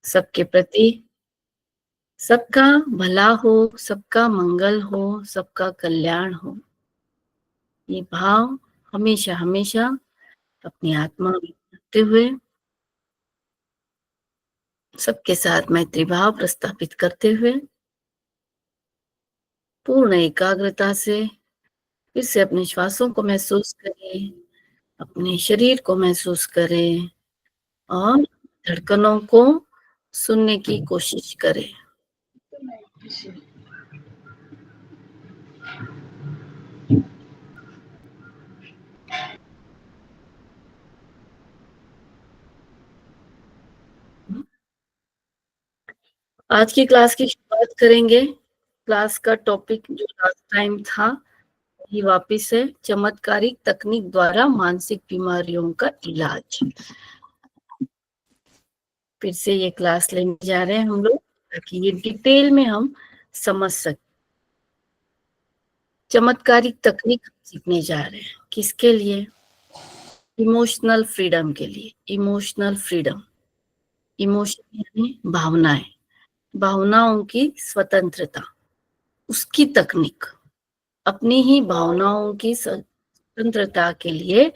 सबके प्रति सबका भला हो, सबका मंगल हो, सबका कल्याण हो। ये भाव हमेशा हमेशा अपनी आत्मा में रखते हुए सबके साथ मैत्री भाव प्रस्थापित करते हुए पूर्ण एकाग्रता से फिर से अपने श्वासों को महसूस करें, अपने शरीर को महसूस करें और धड़कनों को सुनने की कोशिश करें। आज की क्लास की शुरुआत करेंगे। क्लास का टॉपिक जो लास्ट टाइम था ये वापिस है, चमत्कारिक तकनीक द्वारा मानसिक बीमारियों का इलाज। फिर से ये क्लास लेने जा रहे हैं हम लोग ताकि ये डिटेल में हम समझ सकें। चमत्कारिक तकनीक सीखने जा रहे हैं, किसके लिए? इमोशनल फ्रीडम के लिए। इमोशनल फ्रीडम, इमोशन यानी भावनाएं, भावनाओं की स्वतंत्रता, उसकी तकनीक। अपनी ही भावनाओं की स्वतंत्रता के लिए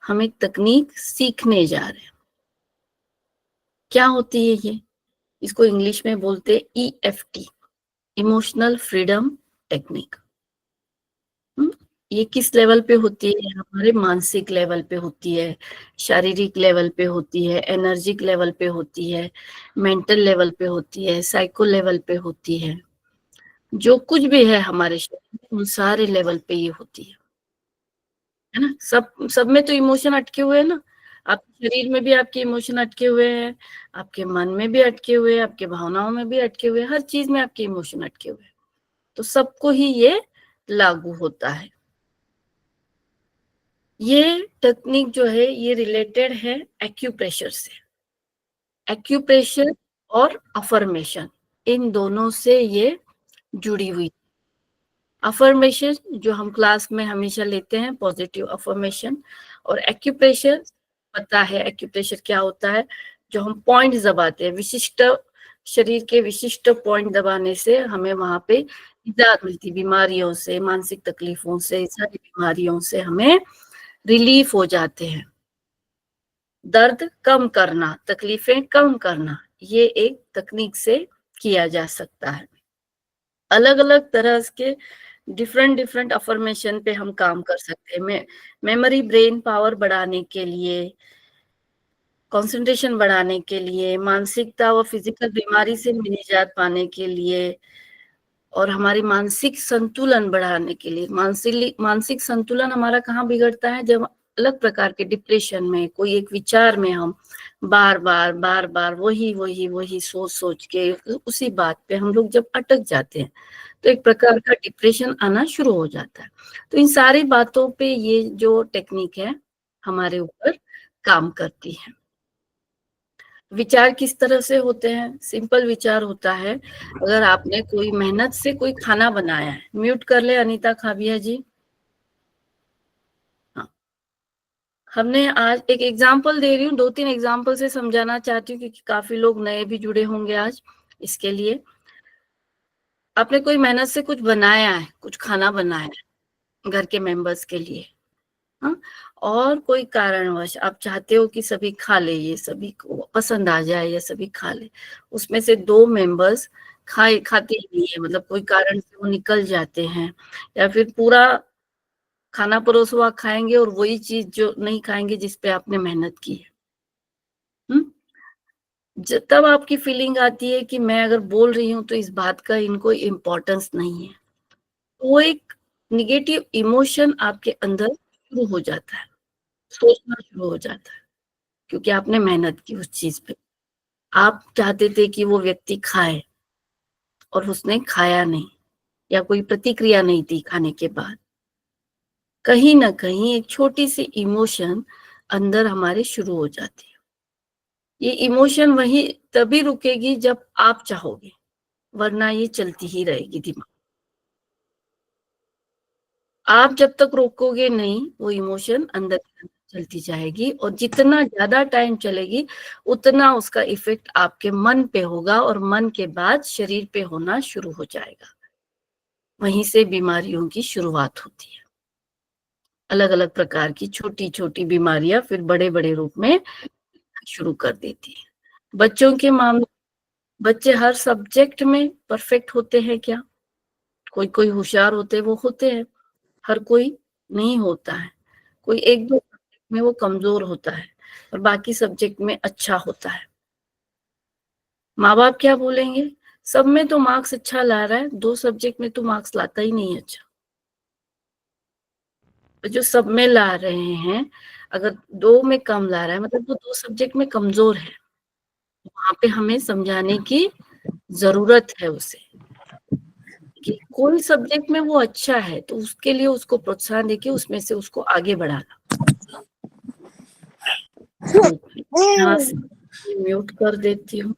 हम एक तकनीक सीखने जा रहे हैं। क्या होती है ये? इसको इंग्लिश में बोलते हैं EFT, इमोशनल फ्रीडम टेक्निक। ये किस लेवल पे होती है? हमारे मानसिक लेवल पे होती है, शारीरिक लेवल पे होती है, एनर्जिक लेवल पे होती है, मेंटल लेवल पे होती है, साइको लेवल पे होती है। जो कुछ भी है हमारे शरीर में उन सारे लेवल पे ये होती है ना। सब में तो इमोशन अटके हुए हैं ना। आपके शरीर में भी आपके इमोशन अटके हुए हैं, आपके मन में भी अटके हुए हैं, आपके भावनाओं में भी अटके हुए हैं, हर चीज में आपके इमोशन अटके हुए हैं। तो सबको ही ये लागू होता है। ये टेक्निक जो है ये रिलेटेड है एक्यूप्रेशर से। एक्यूप्रेशर और अफर्मेशन, इन दोनों से ये जुड़ी हुई। अफर्मेशन जो हम क्लास में हमेशा लेते हैं, पॉजिटिव अफर्मेशन, और एक्यूप्रेशर पता है एक्यूप्रेशर क्या होता है? जो हम पॉइंट दबाते हैं, विशिष्ट शरीर के विशिष्ट पॉइंट दबाने से हमें वहां पे निजात मिलती, बीमारियों से, मानसिक तकलीफों से, सारी बीमारियों से हमें रिलीफ हो जाते हैं। दर्द कम करना, तकलीफें कम करना, ये एक तकनीक से किया जा सकता है। अलग अलग तरह के डिफरेंट डिफरेंट अफर्मेशन पे हम काम कर सकते हैं। मेमोरी, ब्रेन पावर बढ़ाने के लिए, कंसंट्रेशन बढ़ाने के लिए, मानसिकता व फिजिकल बीमारी से निजात पाने के लिए, और हमारी मानसिक संतुलन बढ़ाने के लिए। मानसिक संतुलन हमारा कहाँ बिगड़ता है? जब अलग प्रकार के डिप्रेशन में, कोई एक विचार में हम बार बार वही वही वही सोच सोच के उसी बात पे हम लोग जब अटक जाते हैं तो एक प्रकार का डिप्रेशन आना शुरू हो जाता है। तो इन सारी बातों पे ये जो टेक्निक है हमारे ऊपर काम करती है। विचार किस तरह से होते हैं? सिंपल विचार होता है। अगर आपने कोई मेहनत से कोई खाना बनाया है, म्यूट कर ले अनीता खाबिया जी। हाँ, हमने आज एक एग्जाम्पल दे रही हूँ, 2-3 एग्जाम्पल से समझाना चाहती हूँ क्योंकि काफी लोग नए भी जुड़े होंगे आज। इसके लिए आपने कोई मेहनत से कुछ बनाया है, कुछ खाना बनाया है घर के मेंबर्स के लिए, हाँ, और कोई कारणवश आप चाहते हो कि सभी खा ले, ये सभी को पसंद आ जाए या सभी खा ले। उसमें से 2 मेंबर्स खाते ही नहीं है, मतलब कोई कारण से वो निकल जाते हैं, या फिर पूरा खाना परोसा हुआ खाएंगे और वही चीज जो नहीं खाएंगे जिस पे आपने मेहनत की है। तब आपकी फीलिंग आती है कि मैं अगर बोल रही हूँ तो इस बात का इनको इम्पोर्टेंस नहीं है। वो एक निगेटिव इमोशन आपके अंदर शुरू हो जाता है, सोचना शुरू हो जाता है, क्योंकि आपने मेहनत की उस चीज पे। आप चाहते थे कि वो व्यक्ति खाए और उसने खाया नहीं, या कोई प्रतिक्रिया नहीं दी खाने के बाद। कहीं ना कहीं एक छोटी सी इमोशन अंदर हमारे शुरू हो जाती है। ये इमोशन वही तभी रुकेगी जब आप चाहोगे, वरना ये चलती ही रहेगी दिमाग। आप जब तक रोकोगे नहीं वो इमोशन अंदर चलती जाएगी और जितना ज़्यादा टाइम चलेगी, उतना उसका इफ़ेक्ट आपके मन पे होगा और मन के बाद शरीर पे होना शुरू हो जाएगा। वहीं से बीमारियों की शुरुआत होती है। अलग-अलग प्रकार की छोटी-छोटी बीमारियाँ फिर बड़े-बड़े रूप में शुरू कर देती हैं। बच्चों के मामले बच्चे हर सब्जेक्ट में परफेक्ट होते हैं क्या? कोई-कोई होशियार होते हैं, वो होते हैं। हर कोई नहीं होता है। कोई 1-2 सब्जेक्ट में वो कमज़ोर होता है और बाकी सब्जेक्ट में अच्छा होता है। माँ-बाप क्या बोलेंगे? सब में तो मार्क्स अच्छा ला रहा है, 2 सब्जेक्ट में तो मार्क्स लाता ही नहीं है अच्छा। तो जो सब में ला रहे हैं, अगर 2 में कम ला रहा है मतलब वो 2 सब्जेक्ट में कमज़ोर है। वहाँ पे हमें समझाने की ज़रूरत है उसे, कि कोई सब्जेक्ट में वो अच्छा है, तो उसके लिए उसको प्रोत्साहन देके उसमें से उसको आगे बढ़ाना। यहाँ से म्यूट कर देती हूँ।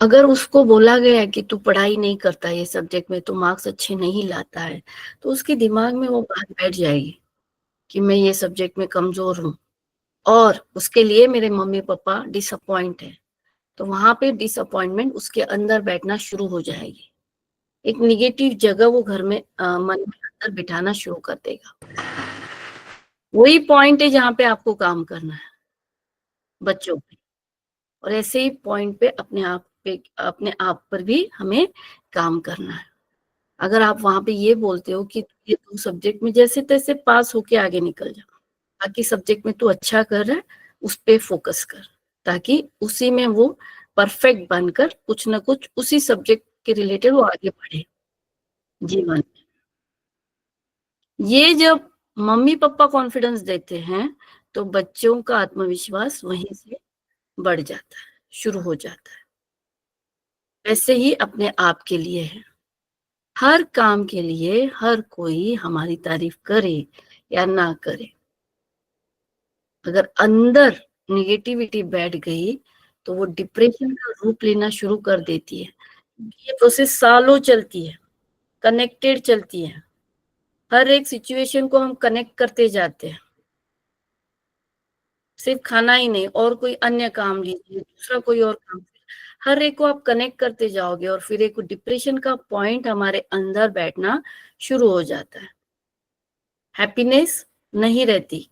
अगर उसको बोला गया है कि तू पढ़ाई नहीं करता ये सब्जेक्ट में, तू मार्क्स अच्छे नहीं लाता है, तो उसके दिमाग में वो बात बैठ जाएगी कि मैं ये सब्जेक्ट में कमज़ोर हूँ और उसके लिए मेरे मम्मी-पापा डिसअपॉइंट हैं। तो वहाँ पे डिसअपॉइंटमेंट उसके अंदर बैठना शुरू हो जाएगी। एक नेगेटिव जगह वो घर में मन में अंदर बिठाना शुरू कर देगा। वही पॉइंट है जहाँ पे आपको काम करना है, बच्चों पे। और ऐसे ही पॉइंट पे अपने आप पर भी हमें काम करना है। अगर आप वहाँ पे ये बोलते हो कि ये 2 सब्जेक्ट में जैसे-तैसे पास होके आगे निकल जा, बाकी सब्जेक्ट में तू अच्छा कर रहा है, उस पे फ़ोकस कर, ताकि उसी में वो परफेक्ट बनकर कुछ न कुछ उसी सब्जेक्ट के रिलेटेड वो आगे बढ़े जीवन में। ये जब मम्मी-पापा कॉन्फिडेंस देते हैं, तो बच्चों का आत्मविश्वास वहीं से बढ़ जाता है, शुरू हो जाता है। ऐसे ही अपने आप के लिए है। हर काम के लिए हर कोई हमारी तारीफ करे या ना करे, अगर अंदर नेगेटिविटी बैठ गई तो वो डिप्रेशन का रूप लेना शुरू कर देती है। ये प्रोसेस सालों चलती है, कनेक्टेड चलती है। हर एक सिचुएशन को हम कनेक्ट करते जाते हैं। सिर्फ खाना ही नहीं और कोई अन्य काम लीजिए, दूसरा कोई और काम, हर एक को आप कनेक्ट करते जाओगे और फिर एक डिप्रेशन का पॉइंट हमारे अंदर बैठना शुरू हो जाता है। हैप्पीनेस नहीं रहती,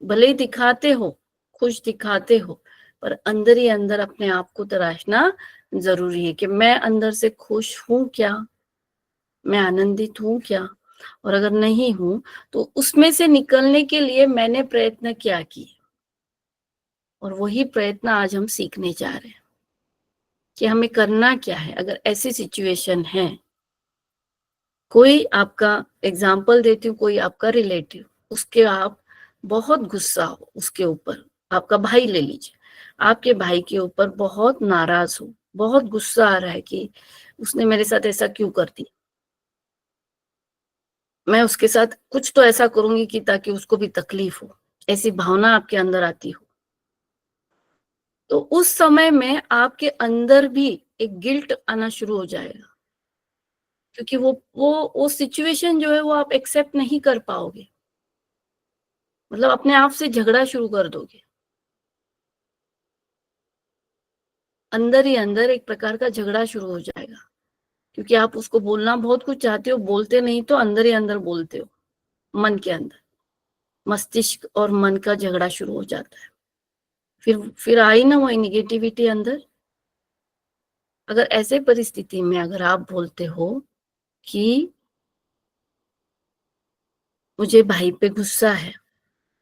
भले ही दिखाते हो, खुश दिखाते हो, पर अंदर ही अंदर अपने आप को तराशना ज़रूरी है कि मैं अंदर से खुश हूँ क्या? मैं आनंदित हूँ क्या? और अगर नहीं हूँ, तो उसमें से निकलने के लिए मैंने प्रयत्न क्या किए? और वही प्रयत्न आज हम सीखने जा रहे हैं कि हमें करना क्या है अगर ऐसी सिचुएशन है। कोई आपका एग्ज़ाम्पल देती हूँ, कोई आपका रिलेटिव, उसके आप बहुत गुस्सा हो उसके ऊपर, आपका भाई ले लीजिए, आपके भाई के ऊपर बहुत नाराज़ हो, बहुत गुस्सा आ रहा है कि उसने मेरे साथ ऐसा क्यों कर दिया? मैं उसके साथ कुछ तो ऐसा करूँगी कि ताकि उसको भी तकलीफ हो, ऐसी भावना आपके अंदर आती हो। तो उस समय में आपके अंदर भी एक गिल्ट आना शुरू हो जाएगा, क्योंकि वो सिचुएशन जो है वो आप एक्सेप्ट नहीं कर पाओगे। मतलब अपने आप से झगड़ा शुरू कर दोगे। अंदर ही अंदर एक प्रकार का झगड़ा शुरू हो जाएगा, क्योंकि आप उसको बोलना बहुत कुछ चाहते हो, बोलते नहीं तो अंदर ही अंदर बोलते हो, मन के अंदर। मस्तिष्क और मन का झगड़ा शुरू हो जाता है। फिर आई ना वही नेगेटिविटी अंदर। अगर ऐसे परिस्थिति में अगर आप बोलते हो कि मुझे भाई पे गुस्सा है,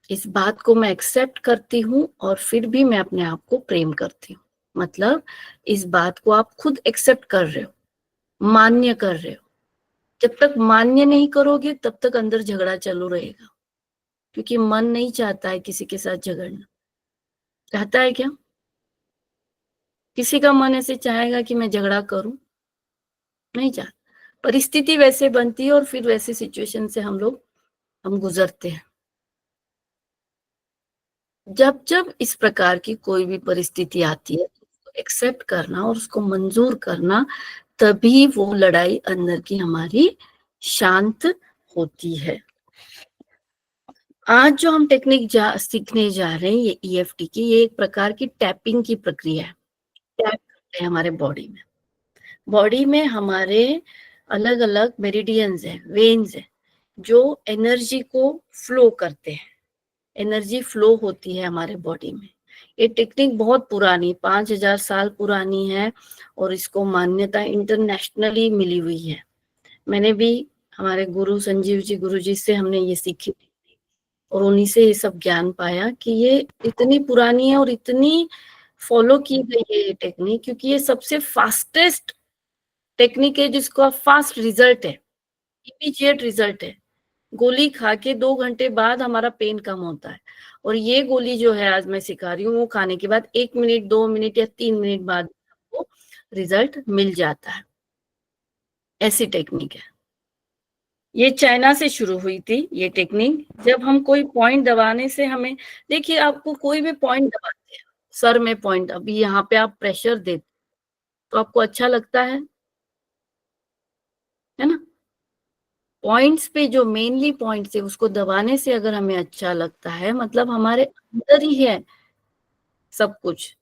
इस बात को मैं एक्सेप्ट करती हूँ और फिर भी मैं अपने आप को प्रेम करती हूँ। मतलब इस बात को आप खुद एक्सेप्ट कर रहे हो, मान्य कर रहे हो। जब तक मान्य नहीं करोगे तब तक अंदर झगड़ा चालू रहेगा, क्योंकि मन नहीं चाहता है किसी के साथ झगड़ना। चाहता है क्या? किसी का मन ऐसे चाहेगा कि मैं झगड़ा करूं? नहीं चाहता। परिस्थिति वैसे बनती है और फिर वैसे सिचुएशन से हम गुजरते हैं। जब जब इस प्रकार की कोई भी परिस्थिति आती है, तो उसको एक्सेप्ट करना और उसको मंजूर करना, तभी वो लड़ाई अंदर की हमारी शांत होती है। आज जो हम टेक्निक सीखने जा रहे हैं, ये ईएफटी की, ये एक प्रकार की टैपिंग की प्रक्रिया है। टैप करते हैं हमारे बॉडी में। बॉडी में हमारे अलग अलग मेरिडियंस हैं, वेन्स हैं, जो एनर्जी को फ्लो करते हैं। एनर्जी फ्लो होती है हमारे बॉडी में। ये टेक्निक बहुत पुरानी, 5000 साल पुरानी है और इसको मान्यता इंटरनेशनली मिली हुई है। मैंने भी हमारे गुरु संजीव जी गुरु जी से हमने ये सीखी थी और उन्हीं से ये सब ज्ञान पाया कि ये इतनी पुरानी है और इतनी फॉलो की गई है ये टेक्निक, क्योंकि ये सबसे फास्टेस्ट टेक्निक है जिसका फास्ट रिजल्ट है, इमीडिएट रिजल्ट है। गोली खा के 2 घंटे बाद हमारा पेन कम होता है, और ये गोली जो है आज मैं सिखा रही हूँ, वो खाने के बाद 1 मिनट, 2 मिनट या 3 मिनट बाद आपको रिजल्ट मिल जाता है। ऐसी टेक्निक है। ये चाइना से शुरू हुई थी ये टेक्निक। जब हम कोई पॉइंट दबाने से हमें, देखिए आपको कोई भी पॉइंट दबाते हैं, सर में पॉइंट, अभी यहाँ पे आप प्रेशर देते तो आपको अच्छा लगता है ना? पॉइंट्स पे जो मेनली पॉइंट्स है उसको दबाने से अगर हमें अच्छा लगता है, मतलब हमारे अंदर ही है सब कुछ।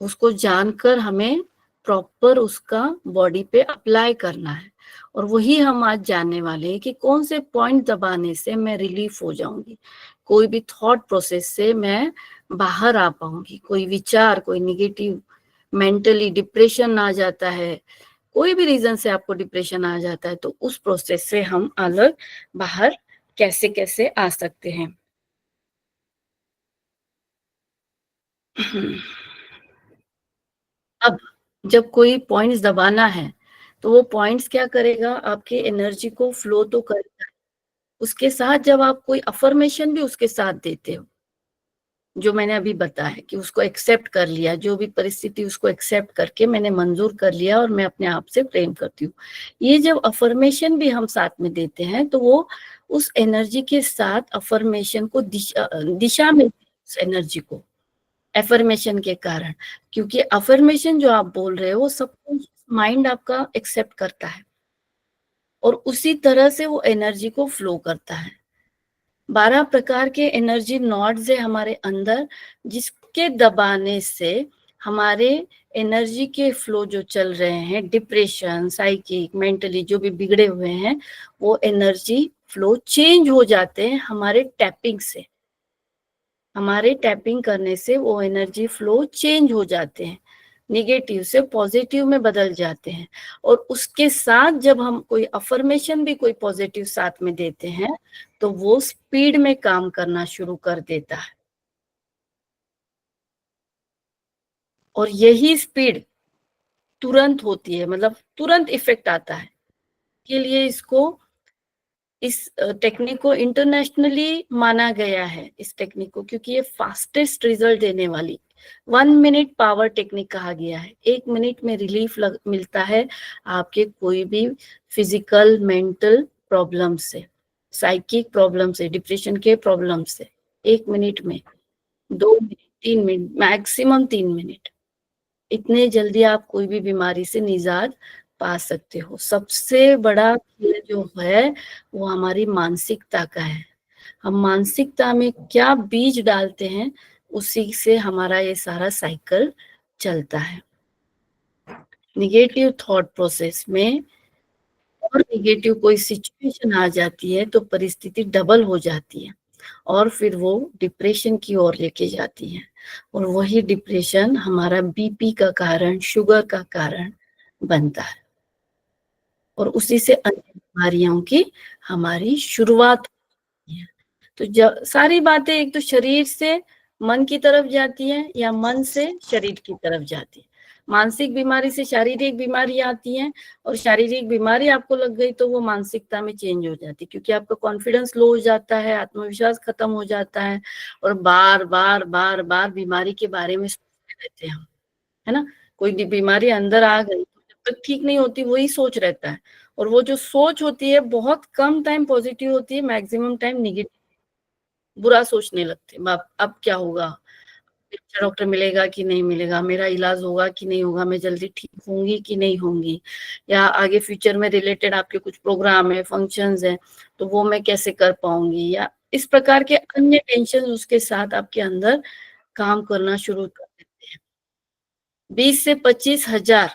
उसको जानकर हमें प्रॉपर उसका बॉडी पे अप्लाई करना है, और वही हम आज जानने वाले हैं कि कौन से पॉइंट दबाने से मैं रिलीफ हो जाऊंगी, कोई भी थॉट प्रोसेस से मैं बाहर आ पाऊंगी, कोई विचार, कोई निगेटिव, मेंटली डिप्रेशन आ जाता है, कोई भी रीजन से आपको डिप्रेशन आ जाता है, तो उस प्रोसेस से हम अलग बाहर कैसे कैसे आ सकते हैं। अब जब कोई पॉइंट्स दबाना है, तो वो पॉइंट्स क्या करेगा, आपके एनर्जी को फ्लो तो करेगा। उसके साथ जब आप कोई अफर्मेशन भी उसके साथ देते हो, जो मैंने अभी बताया कि उसको एक्सेप्ट कर लिया, जो भी परिस्थिति उसको एक्सेप्ट करके मैंने मंजूर कर लिया और मैं अपने आप से प्रेम करती हूँ। ये जब अफर्मेशन भी हम साथ में देते हैं, तो वो उस एनर्जी के साथ अफर्मेशन को दिशा मिलती है उस एनर्जी को, एफर्मेशन के कारण। क्योंकि अफर्मेशन जो आप बोल रहे हो वो सब कुछ माइंड आपका एक्सेप्ट करता है, और उसी तरह से वो एनर्जी को फ्लो करता है। 12 प्रकार के एनर्जी नॉड्स है हमारे अंदर, जिसके दबाने से हमारे एनर्जी के फ्लो जो चल रहे हैं, डिप्रेशन, साइकिक, मेंटली जो भी बिगड़े हुए हैं, वो एनर्जी फ्लो चेंज हो जाते हैं हमारे टैपिंग से। हमारे टैपिंग करने से वो एनर्जी फ्लो चेंज हो जाते हैं, निगेटिव से पॉजिटिव में बदल जाते हैं। और उसके साथ जब हम कोई अफर्मेशन भी कोई पॉजिटिव साथ में देते हैं, तो वो स्पीड में काम करना शुरू कर देता है, और यही स्पीड तुरंत होती है, मतलब तुरंत इफेक्ट आता है। के लिए इसको, इस टेक्निक को इंटरनेशनली माना गया है, इस टेक्निक को, क्योंकि ये फास्टेस्ट रिजल्ट देने वाली 1 मिनट पावर टेक्निक कहा गया है। 1 मिनट में रिलीफ मिलता है आपके कोई भी फिजिकल, मेंटल प्रॉब्लम से, साइकिक प्रॉब्लम से, डिप्रेशन के प्रॉब्लम से। 1 मिनट में, 2 मिनट, 3 मिनट, मैक्सिमम 3 मिनट, इतने जल्दी आप कोई भी बीमारी से निजात पा सकते हो। सबसे बड़ा खेल जो है वो हमारी मानसिकता का है। हम मानसिकता में क्या बीज डालते हैं, उसी से हमारा ये सारा साइकिल चलता है। निगेटिव थॉट प्रोसेस में और निगेटिव कोई सिचुएशन आ जाती है तो परिस्थिति डबल हो जाती है, और फिर वो डिप्रेशन की ओर लेके जाती है, और वही डिप्रेशन हमारा बीपी का कारण, शुगर का कारण बनता है, और उसी से अन्य बीमारियों की हमारी शुरुआत होती है। तो सारी बातें एक तो शरीर से मन की तरफ जाती है, या मन से शरीर की तरफ जाती है। मानसिक बीमारी से शारीरिक बीमारी आती है, और शारीरिक बीमारी आपको लग गई तो वो मानसिकता में चेंज हो जाती है, क्योंकि आपका कॉन्फिडेंस लो हो जाता है, आत्मविश्वास खत्म हो जाता है, और बार बार बार बार बीमारी के बारे में सोचते रहते हैं हम, है ना? कोई बीमारी अंदर आ गई तो जब तक ठीक नहीं होती वही सोच रहता है, और वो जो सोच होती है बहुत कम टाइम पॉजिटिव होती है, मैक्सिमम टाइम निगेटिव, बुरा सोचने लगते हैं। अब क्या होगा, अच्छा डॉक्टर मिलेगा कि नहीं मिलेगा, मेरा इलाज होगा कि नहीं होगा, मैं जल्दी ठीक होंगी कि नहीं होंगी, या आगे फ्यूचर में रिलेटेड आपके कुछ प्रोग्राम है, फंक्शंस है, तो वो मैं कैसे कर पाऊंगी, या इस प्रकार के अन्य टेंशन उसके साथ आपके अंदर काम करना शुरू कर देते हैं। 20 से 25 हजार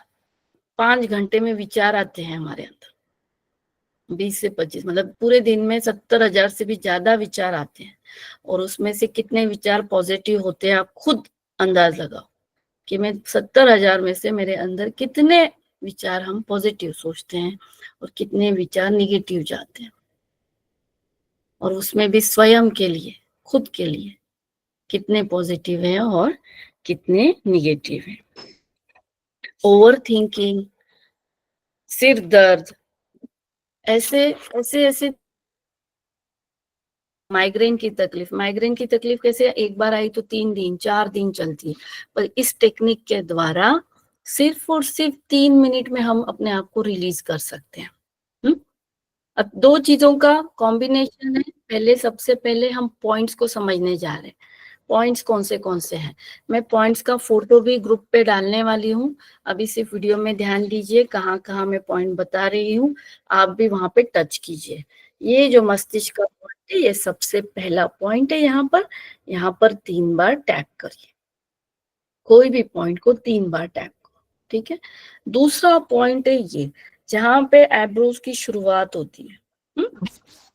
5 घंटे में विचार आते हैं हमारे अंदर। 20 से 25 मतलब पूरे दिन में 70 हजार से भी ज्यादा विचार आते हैं, और उसमें से कितने विचार पॉजिटिव होते हैं आप खुद अंदाज लगाओ कि मैं 70 हजार में से मेरे अंदर कितने विचार हम पॉजिटिव सोचते हैं और कितने विचार निगेटिव जाते हैं, और उसमें भी स्वयं के लिए, खुद के लिए कितने पॉजिटिव है और कितने निगेटिव है। ओवर थिंकिंग, सिर दर्द, ऐसे ऐसे ऐसे माइग्रेन की तकलीफ कैसे, एक बार आई तो 3 दिन 4 दिन चलती है, पर इस टेक्निक के द्वारा सिर्फ और सिर्फ 3 मिनट में हम अपने आप को रिलीज कर सकते हैं। अब दो चीजों का कॉम्बिनेशन है। पहले सबसे पहले हम पॉइंट्स को समझने जा रहे हैं। पॉइंट्स कौन से हैं, मैं पॉइंट्स का फोटो भी ग्रुप पे डालने वाली हूँ। अभी सिर्फ वीडियो में ध्यान दीजिए कहाँ कहाँ मैं पॉइंट बता रही हूँ, आप भी वहां पे टच कीजिए। ये जो मस्तिष्क का पॉइंट है, ये सबसे पहला पॉइंट है। यहाँ पर 3 बार टैप करिए, कोई भी पॉइंट को 3 बार टैप करो, ठीक है। दूसरा पॉइंट है ये, जहाँ पे एब्रोज की शुरुआत होती है,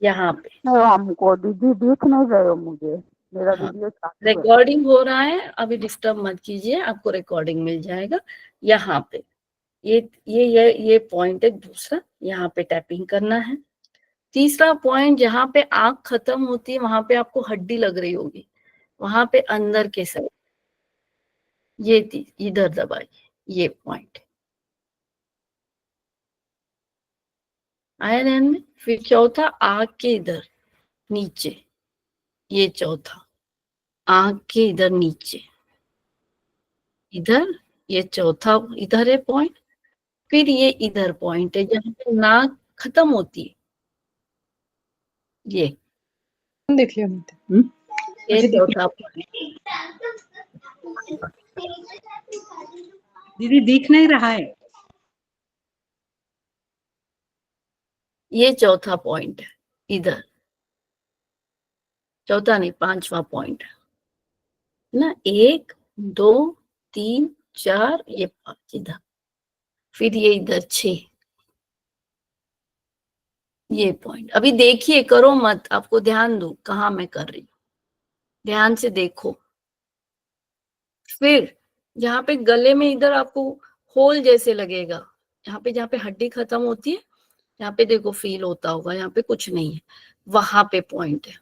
यहाँ पे। हमको दीदी दिख नहीं रहे हो मुझे, मेरा हाँ, वीडियो चालू है। रिकॉर्डिंग हो रहा है, अभी डिस्टर्ब मत कीजिए, आपको रिकॉर्डिंग मिल जाएगा। यहाँ पे ये पॉइंट है दूसरा, यहाँ पे टैपिंग करना है। तीसरा पॉइंट, जहाँ पे आंख खत्म होती है वहां पे आपको हड्डी लग रही होगी, वहां पे अंदर के साइड ये इधर दबाइए, ये पॉइंट आया ध्यान में। फिर चौथा, आंख के इधर नीचे, ये चौथा, आंख के इधर नीचे, इधर, ये चौथा इधर है पॉइंट। फिर ये इधर पॉइंट है जहाँ पे नाक खत्म होती है, ये देख लिया ये अच्छा चौथा पॉइंट। दीदी दिख नहीं रहा है। ये चौथा पॉइंट है इधर, चौथा नहीं, पांचवा पॉइंट है ना। 1 2 3 4, ये 5 इधर, फिर ये इधर 6, ये पॉइंट। अभी देखिए, करो मत, आपको ध्यान दो कहाँ मैं कर रही हूँ, ध्यान से देखो। फिर यहाँ पे गले में इधर आपको होल जैसे लगेगा, यहाँ पे जहाँ पे हड्डी खत्म होती है, यहाँ पे देखो फील होता होगा, यहाँ पे कुछ नहीं है, वहां पे पॉइंट है,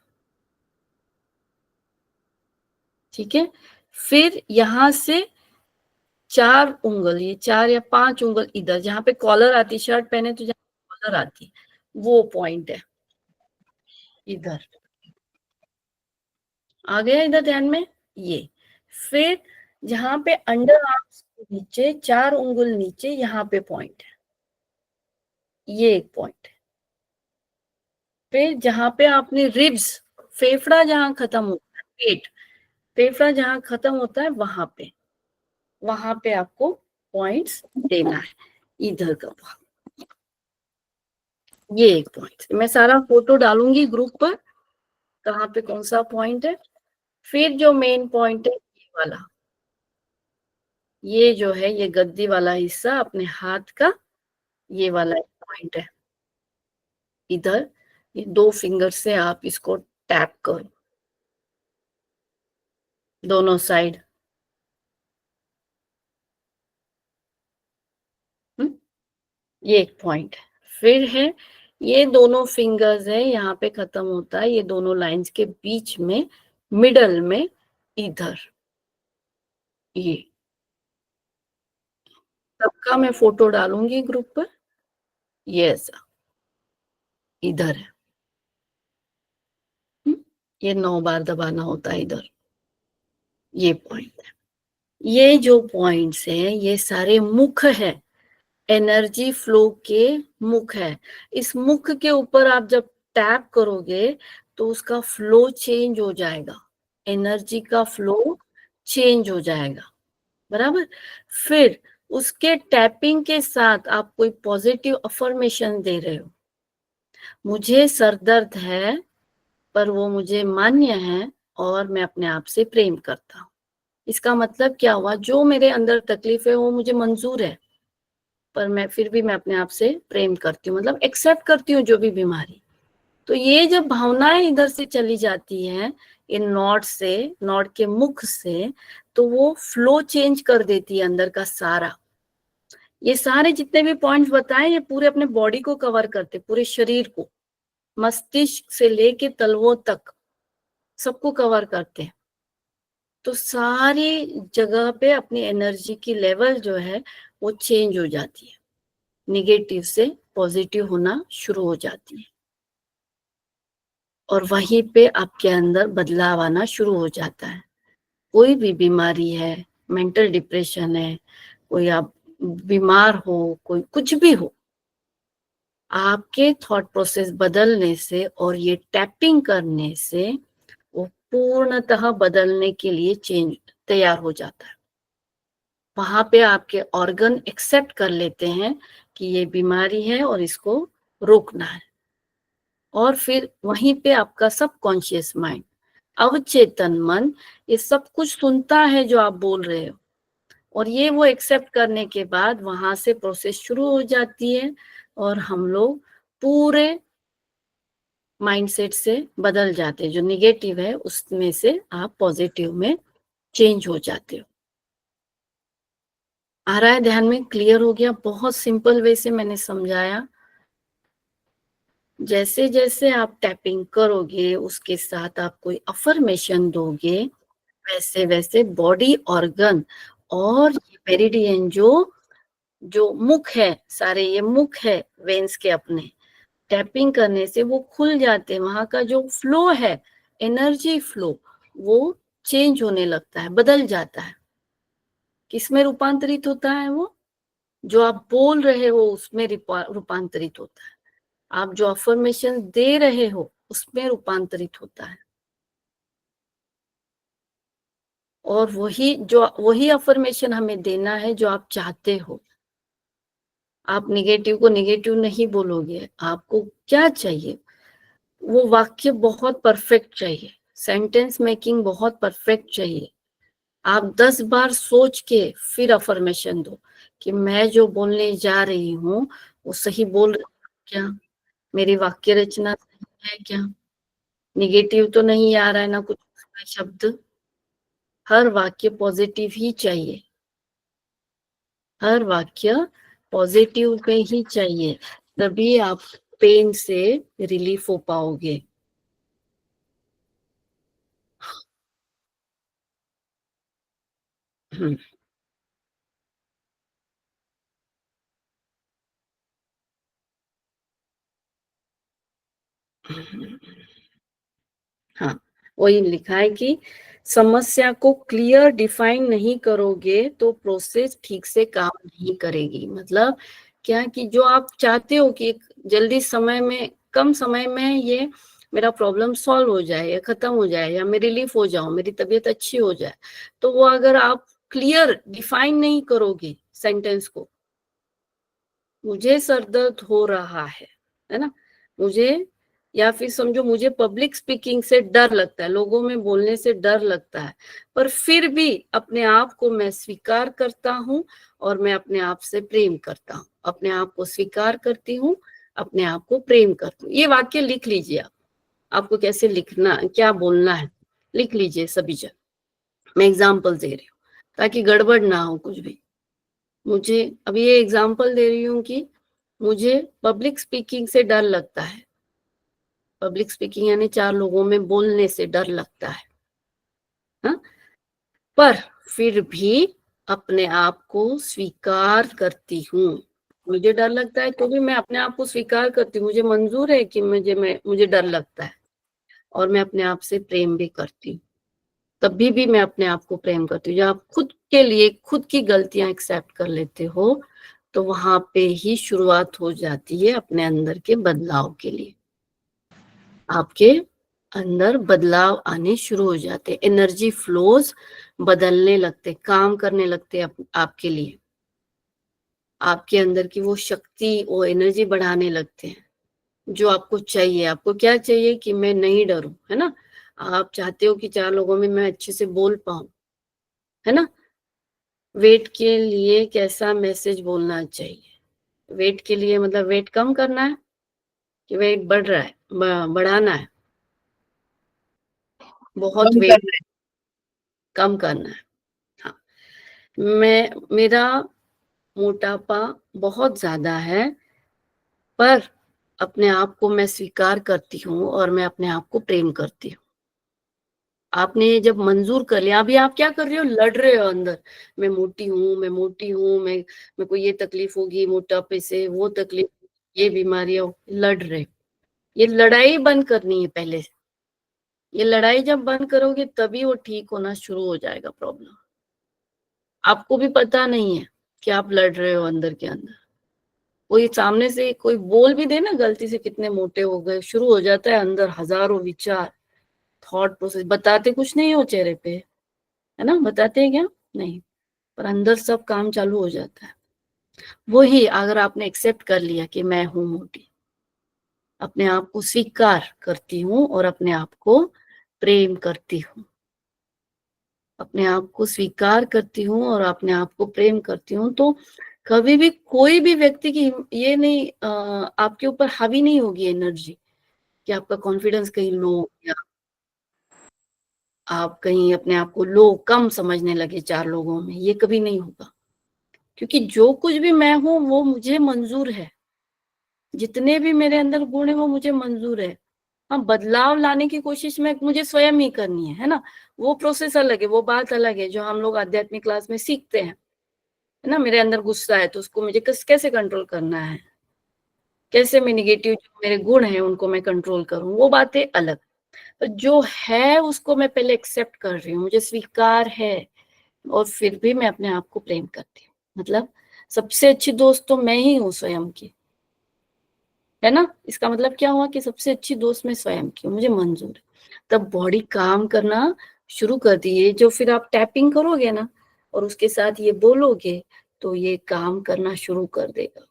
ठीक है। फिर यहाँ से 4 उंगल, ये 4 या 5 उंगल इधर, जहाँ पे कॉलर आती, शर्ट पहने तो जहाँ कॉलर आती, वो पॉइंट है इधर। आ गया इधर ध्यान में ये। फिर जहाँ पे अंडर आर्म्स के नीचे 4 उंगल नीचे, यहाँ पे पॉइंट है, ये एक पॉइंट है। फिर जहाँ पे आपने रिब्स, फेफड़ा जहाँ खत्म होता है, पेट, फेफड़ा जहाँ खत्म होता है वहां पे आपको पॉइंट्स देना है, इधर का भाग, ये एक पॉइंट। मैं सारा फोटो डालूंगी ग्रुप पर, कहाँ पे कौन सा पॉइंट है। फिर जो मेन पॉइंट है ये वाला, ये जो है ये गद्दी वाला हिस्सा अपने हाथ का, ये वाला पॉइंट है इधर। ये 2 फिंगर से आप इसको टैप करो दोनों साइड। ये एक पॉइंट है। फिर है, ये दोनों फिंगर्स है, यहाँ पे खत्म होता है, ये दोनों लाइंस के बीच में, मिडल में, इधर, ये सबका मैं फोटो डालूंगी ग्रुप पर। ये ऐसा इधर है, ये 9 बार दबाना होता है इधर, ये पॉइंट है। ये जो पॉइंट्स हैं ये सारे मुख है, एनर्जी फ्लो के मुख है। इस मुख के ऊपर आप जब टैप करोगे तो उसका फ्लो चेंज हो जाएगा, एनर्जी का फ्लो चेंज हो जाएगा, बराबर। फिर उसके टैपिंग के साथ आप कोई पॉजिटिव अफर्मेशन दे रहे हो, मुझे सर दर्द है पर वो मुझे मान्य है और मैं अपने आप से प्रेम करता हूँ। इसका मतलब क्या हुआ, जो मेरे अंदर तकलीफ है वो मुझे मंजूर है, पर मैं फिर भी मैं अपने आप से प्रेम करती हूँ, मतलब एक्सेप्ट करती हूँ जो भी बीमारी। तो ये जब भावनाएं इधर से चली जाती हैं इन नॉड से, नॉड के मुख से, तो वो फ्लो चेंज कर देती है अंदर का सारा। ये सारे जितने भी पॉइंट्स बताए ये पूरे अपने बॉडी को कवर करते, पूरे शरीर को, मस्तिष्क से लेके तलवों तक सबको कवर करते हैं। तो सारी जगह पे अपनी एनर्जी की लेवल जो है वो चेंज हो जाती है, निगेटिव से पॉजिटिव होना शुरू हो जाती है, और वहीं पे आपके अंदर बदलाव आना शुरू हो जाता है। कोई भी बीमारी है, मेंटल डिप्रेशन है, कोई आप बीमार हो, कोई कुछ भी हो, आपके थॉट प्रोसेस बदलने से और ये टैपिंग करने से वो पूर्णतः बदलने के लिए चेंज तैयार हो जाता है। वहां पे आपके ऑर्गन एक्सेप्ट कर लेते हैं कि ये बीमारी है और इसको रोकना है। और फिर वहीं पे आपका सबकॉन्शियस माइंड, अवचेतन मन, ये सब कुछ सुनता है जो आप बोल रहे हो, और ये वो एक्सेप्ट करने के बाद वहां से प्रोसेस शुरू हो जाती है, और हम लोग पूरे माइंडसेट से बदल जाते हैं। जो निगेटिव है उसमें से आप पॉजिटिव में चेंज हो जाते हो। आ रहा है ध्यान में? क्लियर हो गया? बहुत सिंपल वे से मैंने समझाया। जैसे जैसे आप टैपिंग करोगे उसके साथ आप कोई अफर्मेशन दोगे, वैसे वैसे बॉडी ऑर्गन और मेरिडियन जो जो मुख है, सारे ये मुख है वेन्स के, अपने टैपिंग करने से वो खुल जाते हैं। वहां का जो फ्लो है, एनर्जी फ्लो, वो चेंज होने लगता है, बदल जाता है। किसमें रूपांतरित होता है वो? जो आप बोल रहे हो उसमें रूपांतरित होता है। आप जो अफर्मेशन दे रहे हो उसमें रूपांतरित होता है। और वही अफर्मेशन हमें देना है जो आप चाहते हो। आप निगेटिव को निगेटिव नहीं बोलोगे। आपको क्या चाहिए? वो वाक्य बहुत परफेक्ट चाहिए, सेंटेंस मेकिंग बहुत परफेक्ट चाहिए। आप 10 बार सोच के फिर अफर्मेशन दो कि मैं जो बोलने जा रही हूँ वो सही बोल रही हूँ क्या, मेरी वाक्य रचना सही है क्या, निगेटिव तो नहीं आ रहा है ना कुछ उसमें शब्द। हर वाक्य पॉजिटिव ही चाहिए, हर वाक्य पॉजिटिव में ही चाहिए, तभी आप पेन से रिलीफ हो पाओगे। हम्म, हाँ, वही लिखा है कि समस्या को क्लियर डिफाइन नहीं करोगे तो प्रोसेस ठीक से काम नहीं करेगी। मतलब क्या कि जो आप चाहते हो कि एक जल्दी समय में, कम समय में ये मेरा प्रॉब्लम सॉल्व हो जाए या खत्म हो जाए या मैं रिलीफ हो जाऊं, मेरी तबीयत अच्छी हो जाए, तो वो अगर आप क्लियर डिफाइन नहीं करोगे सेंटेंस को, मुझे सर दर्द हो रहा है ना, मुझे, या फिर समझो मुझे पब्लिक स्पीकिंग से डर लगता है, लोगों में बोलने से डर लगता है, पर फिर भी अपने आप को मैं स्वीकार करता हूँ और मैं अपने आप से प्रेम करता हूँ, अपने आप को स्वीकार करती हूँ, अपने आप को प्रेम करती हूँ। ये वाक्य लिख लीजिए आप, आपको कैसे लिखना, क्या बोलना है, लिख लीजिए सभी जगह। मैं एग्जाम्पल दे रही हूँ ताकि गड़बड़ ना हो कुछ भी। मुझे अभी ये एग्जांपल दे रही हूँ कि मुझे पब्लिक स्पीकिंग से डर लगता है। पब्लिक स्पीकिंग यानी 4 लोगों में बोलने से डर लगता है, हाँ? पर फिर भी अपने आप को स्वीकार करती हूँ। मुझे डर लगता है तो भी मैं अपने आप को स्वीकार करती हूँ, मुझे मंजूर है कि मुझे डर लगता है, और मैं अपने आप से प्रेम भी करती हूँ। तभी भी मैं अपने आप को प्रेम करती हूँ। जब आप खुद के लिए खुद की गलतियां एक्सेप्ट कर लेते हो तो वहां पे ही शुरुआत हो जाती है अपने अंदर के बदलाव के लिए। आपके अंदर बदलाव आने शुरू हो जाते, एनर्जी फ्लोज बदलने लगते, काम करने लगते आपके लिए, आपके अंदर की वो शक्ति, वो एनर्जी बढ़ाने लगते हैं जो आपको चाहिए। आपको क्या चाहिए कि मैं नहीं डरूं, है ना। आप चाहते हो कि 4 लोगों में मैं अच्छे से बोल पाऊं, है ना। वेट के लिए कैसा मैसेज बोलना चाहिए? वेट के लिए मतलब वेट कम करना है कि वेट बढ़ रहा है, बढ़ाना है? बहुत कम वेट करना है। कम करना है। हाँ, मेरा मोटापा बहुत ज्यादा है, पर अपने आप को मैं स्वीकार करती हूँ और मैं अपने आप को प्रेम करती हूँ। आपने जब मंजूर कर लिया, अभी आप क्या कर रहे हो? लड़ रहे हो अंदर, मैं मोटी हूँ, मैं मोटी हूँ, मैं मेरे को ये तकलीफ होगी मोटापे से, वो तकलीफ, ये बीमारियां, लड़ रहे। ये लड़ाई बंद करनी है पहले से। ये लड़ाई जब बंद करोगे तभी वो ठीक होना शुरू हो जाएगा प्रॉब्लम। आपको भी पता नहीं है कि आप लड़ रहे हो अंदर के अंदर। कोई सामने से कोई बोल भी दे ना गलती से, कितने मोटे हो गए, शुरू हो जाता है अंदर हजारों विचार, थॉट प्रोसेस। बताते कुछ नहीं हो चेहरे पे, है ना, बताते हैं क्या? नहीं, पर अंदर सब काम चालू हो जाता है। वही अगर आपने एक्सेप्ट कर लिया कि मैं हूं मोटी, अपने आप को स्वीकार करती हूँ और अपने आप को प्रेम करती हूँ, अपने आप को स्वीकार करती हूँ और अपने आप को प्रेम करती हूँ, तो कभी भी कोई भी व्यक्ति की ये नहीं आपके ऊपर हावी नहीं होगी एनर्जी कि आपका कॉन्फिडेंस कहीं लो, या आप कहीं अपने आप को लो कम समझने लगे 4 लोगों में। ये कभी नहीं होगा, क्योंकि जो कुछ भी मैं हूं वो मुझे मंजूर है। जितने भी मेरे अंदर गुण है वो मुझे मंजूर है। हाँ, बदलाव लाने की कोशिश में मुझे स्वयं ही करनी है ना। वो प्रोसेस अलग है, वो बात अलग है जो हम लोग आध्यात्मिक क्लास में सीखते हैं, है ना। मेरे अंदर गुस्सा है तो उसको मुझे कैसे कंट्रोल करना है, कैसे मैं निगेटिव जो मेरे गुण हैं उनको मैं कंट्रोल करूं, वो बातें अलग। पर जो है उसको मैं पहले एक्सेप्ट कर रही हूँ, मुझे स्वीकार है, और फिर भी मैं अपने आप को प्रेम करती हूँ। मतलब सबसे अच्छी दोस्त तो मैं ही हूँ स्वयं की, है ना। इसका मतलब क्या हुआ कि सबसे अच्छी दोस्त मैं स्वयं की हूँ, मुझे मंजूर है। तब बॉडी काम करना शुरू कर दिए। जो फिर आप टैपिंग करोगे ना और उसके साथ ये बोलोगे तो ये काम करना शुरू कर देगा।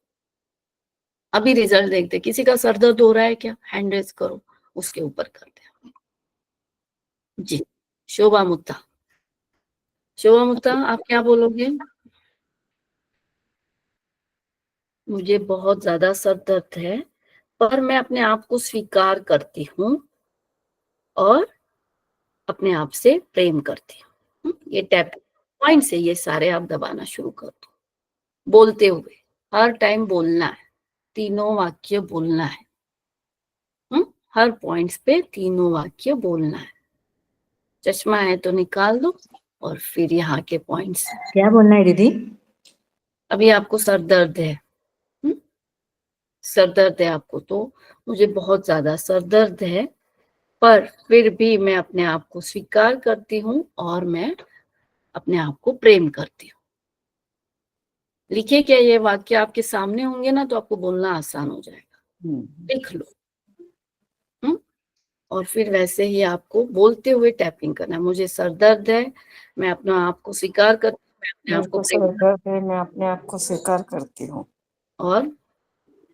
अभी रिजल्ट देखते, किसी का सर दर्द हो रहा है क्या? हैंड रेज करो, उसके ऊपर करते हैं। जी, शोभा मुत्ता, शोभा मुत्ता आप क्या बोलोगे? मुझे बहुत ज्यादा सर दर्द है, पर मैं अपने आप को स्वीकार करती हूँ और अपने आप से प्रेम करती हूँ। ये टैप पॉइंट से ये सारे आप दबाना शुरू कर दो, बोलते हुए। हर टाइम बोलना है, तीनों वाक्य बोलना है। हर पॉइंट्स पे तीनों वाक्य बोलना है। चश्मा है तो निकाल दो और फिर यहाँ के पॉइंट्स। क्या बोलना है दीदी? अभी आपको सर दर्द है, सर दर्द है आपको, तो मुझे बहुत ज्यादा सर दर्द है, पर फिर भी मैं अपने आप को स्वीकार करती हूँ और मैं अपने आप को प्रेम करती हूँ। लिखिए, क्या ये वाक्य आपके सामने होंगे ना तो आपको बोलना आसान हो जाएगा। लिख लो। और फिर वैसे ही आपको बोलते हुए टैपिंग करना है। मुझे सर दर्द है, मैं अपना आप को स्वीकार करती हूँ, मैं अपने आप मेरे को को प्रेम, सर दर्द है, मैं अपने आप को स्वीकार करती हूँ, और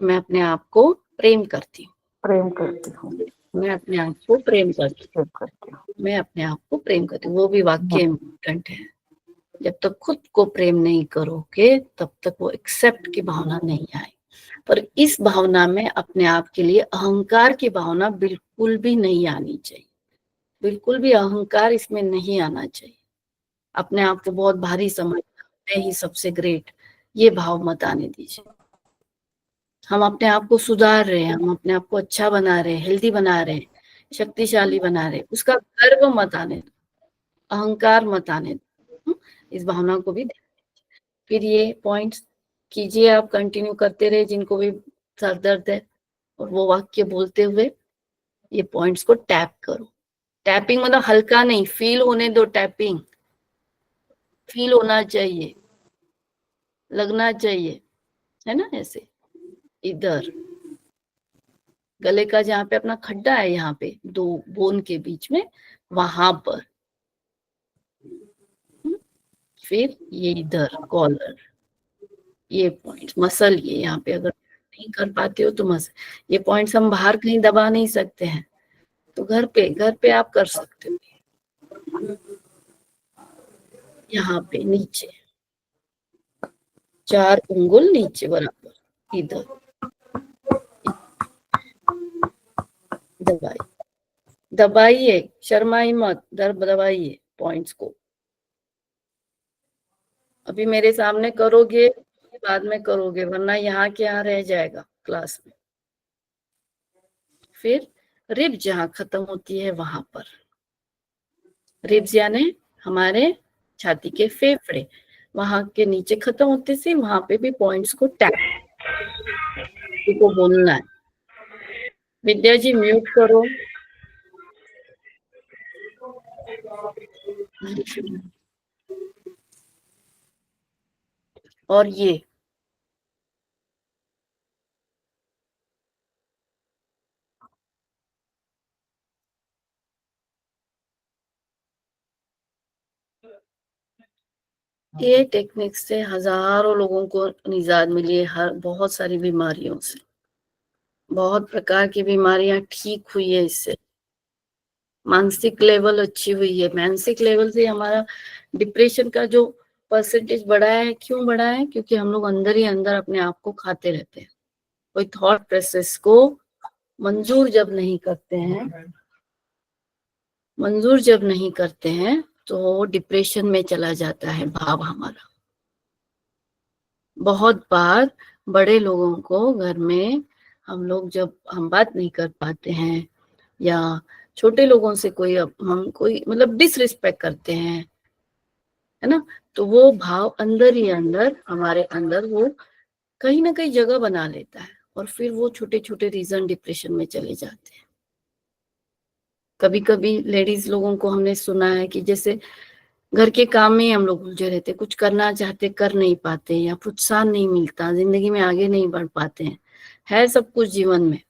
मैं अपने आप को प्रेम करती हूँ। प्रेम करती हूँ, मैं अपने आप को प्रेम करती हूँ। प्रेम करती हूँ। मैं अपने आप को प्रेम करती हूँ, वो भी वाक्य इम्पोर्टेंट है। जब तक खुद को प्रेम नहीं करोगे तब तक वो एक्सेप्ट की भावना नहीं आएगी। पर इस भावना में अपने आप के लिए अहंकार की भावना बिल्कुल भी नहीं आनी चाहिए। बिल्कुल भी अहंकार इसमें नहीं आना चाहिए। अपने आप को बहुत भारी समझना, मैं ही सबसे ग्रेट, ये भाव मत आने दीजिए। हम अपने आप को सुधार रहे हैं, हम अपने आप को अच्छा बना रहे हैं, हेल्दी बना रहे हैं, शक्तिशाली बना रहे हैं, उसका गर्व मत आने दो, अहंकार मत आने दो। इस भावना को भी। फिर ये पॉइंट्स कीजिए, आप कंटिन्यू करते रहे जिनको भी सर दर्द है, और वो वाक्य बोलते हुए ये पॉइंट्स को टैप करो। टैपिंग मतलब हल्का नहीं, फील होने दो, टैपिंग फील होना चाहिए, लगना चाहिए, है ना, ऐसे इधर गले का जहाँ पे अपना खड्डा है, यहाँ पे दो बोन के बीच में, वहां पर। फिर ये इधर कॉलर, ये पॉइंट मसल, ये यहाँ पे अगर नहीं कर पाते हो तो मसल, ये पॉइंट्स हम बाहर कहीं दबा नहीं सकते हैं, तो घर पे आप कर सकते हो। यहाँ पे नीचे 4 उंगल नीचे बराबर, इधर दबाइए, दबाइए, शर्माई मत, दबाइए पॉइंट्स को। अभी मेरे सामने करोगे, बाद में करोगे, वरना यहाँ के यहाँ रह जाएगा क्लास में। फिर रिब जहाँ खत्म होती है वहां पर, रिब्स यानी हमारे छाती के फेफड़े, वहां के नीचे खत्म होते से वहां पे भी पॉइंट्स को टैप को बोलना है। विद्या जी म्यूट करो। और ये टेक्निक से हजारों लोगों को निजात मिली है, हर बहुत सारी बीमारियों से, बहुत प्रकार की बीमारियां ठीक हुई है इससे। मानसिक लेवल अच्छी हुई है, मानसिक लेवल से हमारा डिप्रेशन का जो परसेंटेज बढ़ा है, क्यों बढ़ा है? क्योंकि हम लोग अंदर ही अंदर अपने आप को खाते रहते हैं, कोई थॉट प्रोसेस को मंजूर जब नहीं करते हैं, मंजूर जब नहीं करते हैं तो डिप्रेशन में चला जाता है भाव हमारा। बहुत बार बड़े लोगों को घर में हम लोग जब हम बात नहीं कर पाते हैं, या छोटे लोगों से कोई हम कोई मतलब डिसरिस्पेक्ट करते हैं, है ना, तो वो भाव अंदर ही अंदर हमारे अंदर वो कहीं ना कहीं जगह बना लेता है, और फिर वो छोटे छोटे रीजन डिप्रेशन में चले जाते हैं। कभी कभी लेडीज लोगों को हमने सुना है कि जैसे घर के काम में ही हम लोग उलझे रहते, कुछ करना चाहते कर नहीं पाते, या प्रोत्साहन नहीं मिलता, जिंदगी में आगे नहीं बढ़ पाते हैं, है सब कुछ जीवन में,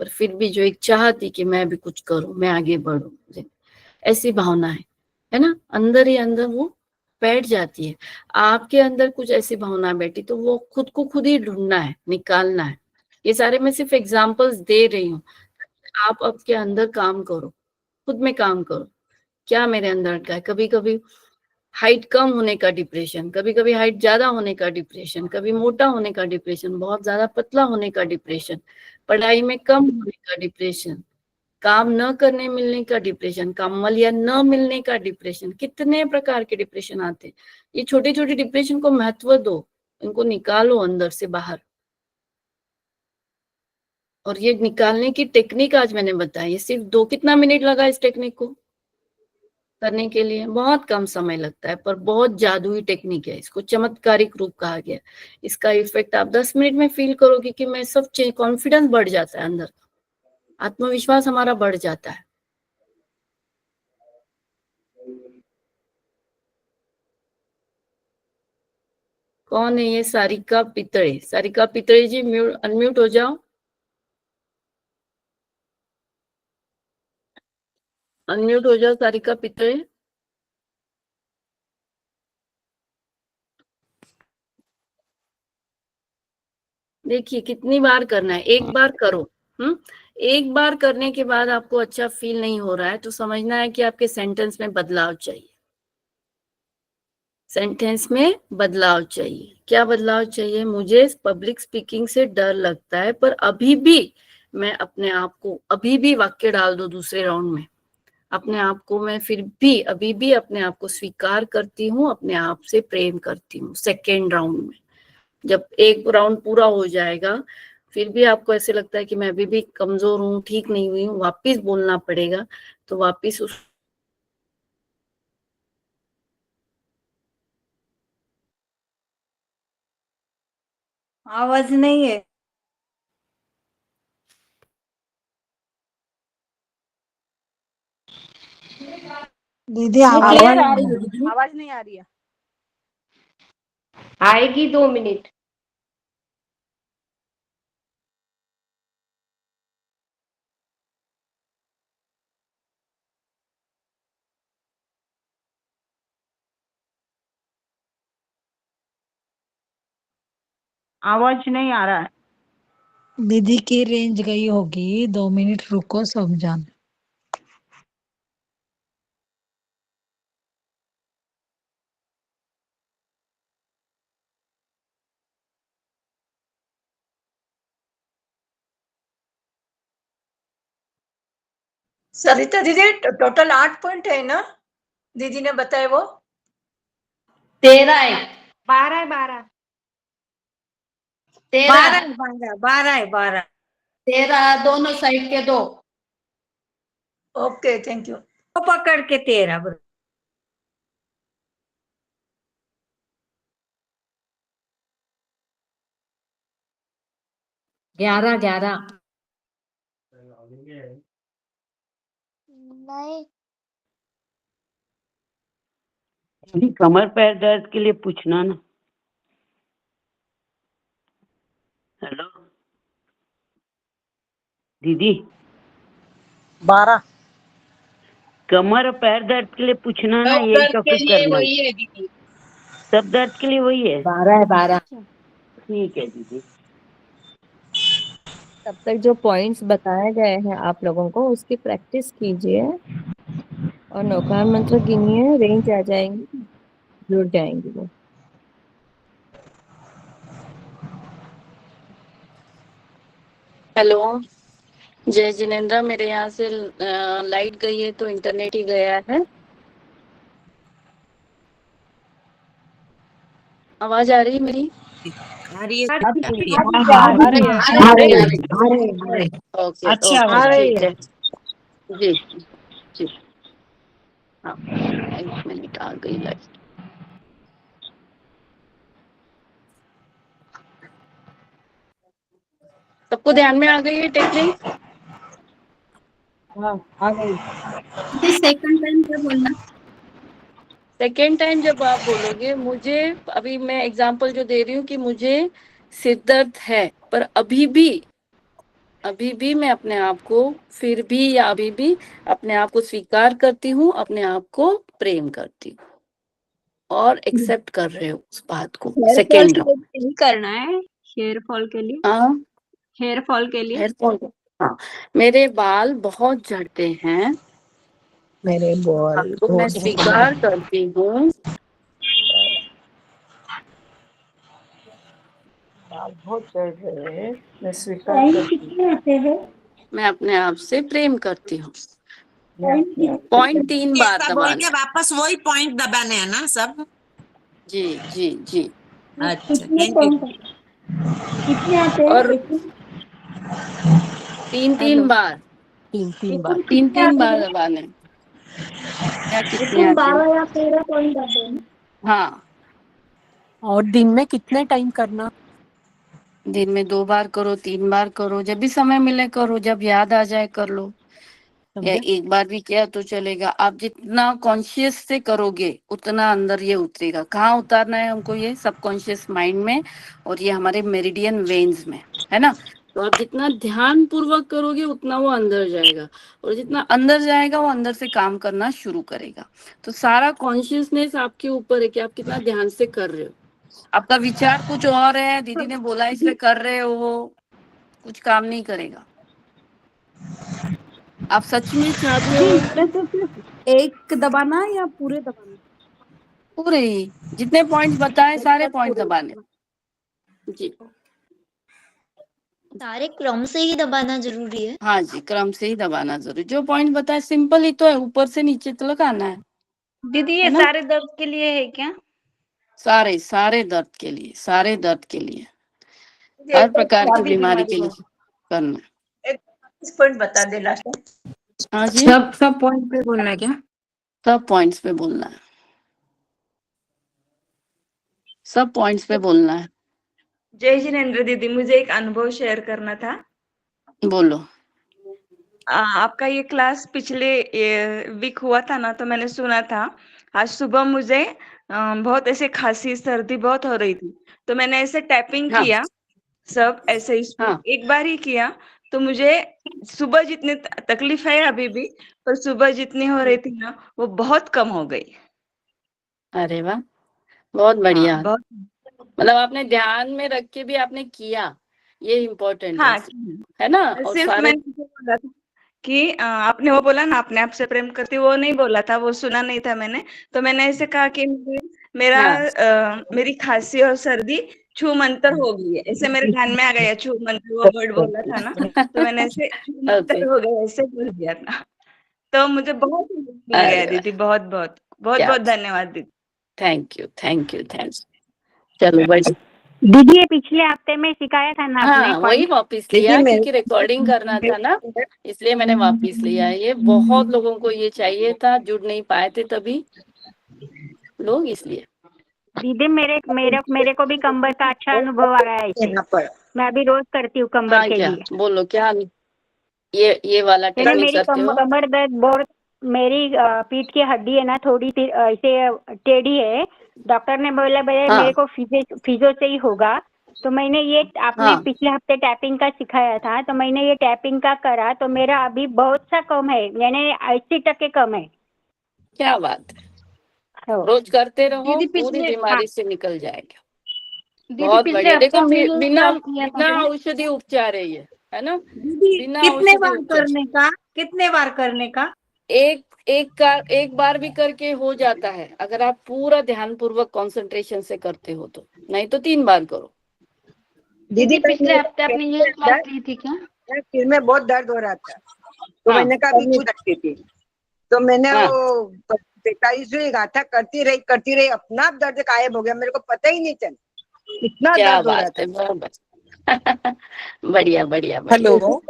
पर फिर भी जो एक चाह थी कि मैं भी कुछ करूं, मैं आगे बढ़ूं, ऐसी भावना है ना, अंदर ही अंदर वो बैठ जाती है। आपके अंदर कुछ ऐसी भावना बैठी तो वो खुद को खुद ही ढूंढना है, निकालना है। ये सारे मैं सिर्फ एग्जांपल्स दे रही हूँ, आप आपके अंदर काम करो, खुद में काम करो, क्या मेरे अंदर का है। कभी कभी हाइट कम होने का डिप्रेशन, कभी कभी हाइट ज्यादा होने का डिप्रेशन, कभी मोटा होने का डिप्रेशन, बहुत ज्यादा पतला होने का डिप्रेशन, पढ़ाई में कम होने का डिप्रेशन, काम न करने मिलने का डिप्रेशन, कम्बल या न मिलने का डिप्रेशन, कितने प्रकार के डिप्रेशन आते हैं। ये छोटे छोटे डिप्रेशन को महत्व दो, इनको निकालो अंदर से बाहर। और ये निकालने की टेक्निक आज मैंने बताई, ये सिर्फ कितना मिनट लगा इस टेक्निक को करने के लिए? बहुत कम समय लगता है, पर बहुत जादुई टेक्निक है, इसको चमत्कारिक रूप कहा गया। इसका इफेक्ट आप 10 मिनट में फील करोगे कि मैं सब चीज, कॉन्फिडेंस बढ़ जाता है अंदर, आत्मविश्वास हमारा बढ़ जाता है। कौन है ये? सारिका पितळे। सारिका पितळे जी अनम्यूट हो जाओ, अनम्यूट हो जाओ सारिका पितळे। देखिए कितनी बार करना है, एक बार करो। हम्म, एक बार करने के बाद आपको अच्छा फील नहीं हो रहा है तो समझना है कि आपके सेंटेंस में बदलाव चाहिए, सेंटेंस में बदलाव चाहिए। क्या बदलाव चाहिए? मुझे पब्लिक स्पीकिंग से डर लगता है, पर अभी भी मैं अपने आप को, अभी भी वाक्य डाल दो दूसरे राउंड में, अपने आप को मैं फिर भी अभी भी अपने आप को स्वीकार करती हूँ, अपने आप से प्रेम करती हूँ। सेकेंड राउंड में जब एक राउंड पूरा हो जाएगा, फिर भी आपको ऐसे लगता है कि मैं अभी भी कमजोर हूँ, ठीक नहीं हुई हूँ, वापिस बोलना पड़ेगा, तो वापिस उस आवाज नहीं है। दीदी क्लियर आवाज आ रही है दीदी? आवाज नहीं आ रही है। आएगी 2 मिनट। आवाज नहीं आ रहा है। दीदी की रेंज गई होगी, 2 मिनट रुको सब जान। सरिता दीदी टोटल 8 पॉइंट है ना, दीदी ने बताया वो? 13 है। 12 है, 12। 13 12 13 दोनों साइड के 2। Okay, thank you. पकड़ के 13 बरोबर। 11 11। नहीं, जी, कमर पैर दर्द के लिए पूछना ना। हेलो दीदी, 12 कमर और पैर दर्द के लिए पूछना ना, सब यही दर्द के टॉपिक लिए करना। वही है दीदी। सब दर्द के लिए वही है। 12 है, 12। ठीक है दीदी। तब तक जो पॉइंट्स बताए गए हैं आप लोगों को उसकी प्रैक्टिस कीजिए और नौकार मंत्र गिनिए, रेंज आ जाएंगी, जुड़ जाएंगी वो। हेलो जय जिनेन्द्र, मेरे यहाँ से लाइट गई है तो इंटरनेट ही गया है। आवाज आ रही है मेरी? आ रही है। आ रही है, ओके अच्छा ओके, आवाज ठीक है जी जी। हाँ, 1 मिनट, आ गई लाइट। सबको ध्यान में आ गई है टेक्निक? हाँ आ गई। सेकंड टाइम क्या बोलना? सेकंड टाइम जब आप बोलोगे, मुझे अभी मैं एग्जांपल जो दे रही हूँ कि मुझे सिर दर्द है, पर अभी भी मैं अपने आप को फिर भी या अभी भी अपने आप को स्वीकार करती हूँ, अपने आप को प्रेम करती हूँ और एक्सेप्ट कर रहे हो उस बात को। हेयर फॉल सेकेंड के राउंड। लिए यही करना है, हेयर फॉल के लिए। हाँ, हेयर फॉल के लिए हेयर फॉल। हाँ, मेरे बाल बहुत झड़ते हैं, मेरे बॉल तो मैं स्वीकार करती हूँ। बहुत चढ़ रहे हैं, मैं स्वीकार करती हूँ। मैं अपने आप से प्रेम करती हूँ। पॉइंट 3 बार ऐसा बोल दबाना। के वापस वही पॉइंट दबाने हैं ना सब। जी जी जी। अच्छा, थैंक यू। कितने आते हैं? और 3 बार, 3 बार दबाने। क्या कितने आते हैं? 12 या 13 पॉइंट आते हैं। हाँ, और दिन में कितने टाइम करना? दिन में 2 बार करो, 3 बार करो, जब भी समय मिले करो, जब याद आ जाए कर लो, या समझे? एक बार भी किया तो चलेगा। आप जितना कॉन्शियस से करोगे उतना अंदर ये उतरेगा। कहाँ उतारना है हमको? ये सबकॉन्शियस माइंड में, और ये हमारे मेरिडियन वेन्स में है ना। तो आप जितना ध्यान पूर्वक करोगे उतना वो अंदर जाएगा, और जितना अंदर जाएगा वो अंदर से काम करना शुरू करेगा। तो सारा कॉन्शियसनेस आपके ऊपर है कि आप कितना ध्यान से कर रहे हो। आपका विचार कुछ और है, दीदी ने बोला इसलिए कर रहे हो, कुछ काम नहीं करेगा। आप सच में चाहते हो इसमें से सिर्फ एक दबाना है या पूरे दबाना? पूरे ही जितने पॉइंट्स बताए सारे पॉइंट दबाने। जी सारे क्रम से ही दबाना जरूरी है। हाँ जी, क्रम से ही दबाना जरूरी। जो पॉइंट बताए सिंपल ही तो है, ऊपर से नीचे तक आना है। दीदी ये है ना? सारे दर्द के लिए है क्या? सारे दर्द के लिए, सारे दर्द के लिए, हर प्रकार की बीमारी के लिए करना है। एक पॉइंट बता दे लास्ट। हाँ जी, सब पॉइंट पे बोलना है क्या? सब पॉइंट्स पे बोलना है, सब पॉइंट्स पे बोलना है। जय जिनेन्द्र दीदी, मुझे एक अनुभव शेयर करना था। बोलो। आपका ये क्लास पिछले वीक हुआ था ना, तो मैंने सुना था। आज सुबह मुझे बहुत ऐसे खांसी सर्दी बहुत हो रही थी, तो मैंने ऐसे टैपिंग हाँ किया, सब ऐसे इस हाँ एक बार ही किया, तो मुझे सुबह जितनी तकलीफ है अभी भी, पर सुबह जितनी हो रही थी ना वो बहुत कम हो गई। अरे वाह, बहुत बढ़िया। हाँ बहुत। मतलब आपने ध्यान में रख के भी आपने किया, ये इम्पोर्टेंट हाँ है ना। और सिर्फ सारे मैंने तुझे बोला था कि आपने वो बोला ना अपने आप से प्रेम करती, वो नहीं बोला था, वो सुना नहीं था मैंने। तो मैंने ऐसे कहा कि मेरी खांसी और सर्दी छू मंतर हो गई है, ऐसे मेरे ध्यान में आ गया। छू मंतर वो वर्ड बोला था ना, तो मैंने ऐसे छू मंतर हो गया ऐसे बोल दिया था। तो मुझे बहुत मिल गया अरे दीदी, बहुत बहुत बहुत क्या बहुत धन्यवाद दीदी। Thank you thank you thanks. चलो बढ़िया। दीदी ये पिछले हफ्ते में सिखाया था ना आपने हाँ वही वापस लिया क्योंकि रिकॉर्डिंग करना था ना, इसलिए मैंने वापस लिया। ये बहुत लोगों को ये चाहिए था, जुड़ नहीं पाए थे तभी लोग, इसलिए। दीदी मेरे को भी कंबर का अच्छा अनुभव आया है इससे। मैं अभी रोज करती हूँ कंबर हाँ के क्या लिए। बोलो, क्या ये वाला यानी टेक्निक मेरी करते हो? कमर दर्द बहुत, मेरी पीठ की हड्डी है ना थोड़ी सी ऐसे टेढ़ी है। डॉक्टर ने बोला भाई हाँ मेरे को फिजियो से ही होगा। तो मैंने ये आपने हाँ पिछले हफ्ते टैपिंग का सिखाया था, तो मैंने ये टैपिंग का करा, तो मेरा अभी बहुत सा कम है, यानी 80% कम है। क्या बात है, हो। रोज करते रहो, दीदी पूरी पिछले बीमारी से निकल जाएगा। दीदी बहुत पिछले बढ़िया। देखो हफ्ते मैंने बिना क्लास किया था बिना ना। औषधि उपचार है ना। दीदी बिना कितने औषधि बार उपचार करने का, कितने बार करने का? एक बार भी करके हो जाता है, अगर आप पूरा ध्यान पूर्वक कंसंट्रेशन से करते हो तो। नहीं तो 3 बार करो। दीदी पिछले हफ्ते आपने ये क्लास ली थी क्या? सिर में बहुत दर्द हो रहा था, तो हाँ मैंने कहा भी कुछ रखती थी, तो मैंने हाँ वो 45वीं गाथा करती रही, अपना आप दर्द गायब हो गया, मेरे को पता ही नहीं चला, इतना क्या दर्द हो रहा बात है, था। बराबर। बढ़िया बढ़िया बढ़िया। हेलो,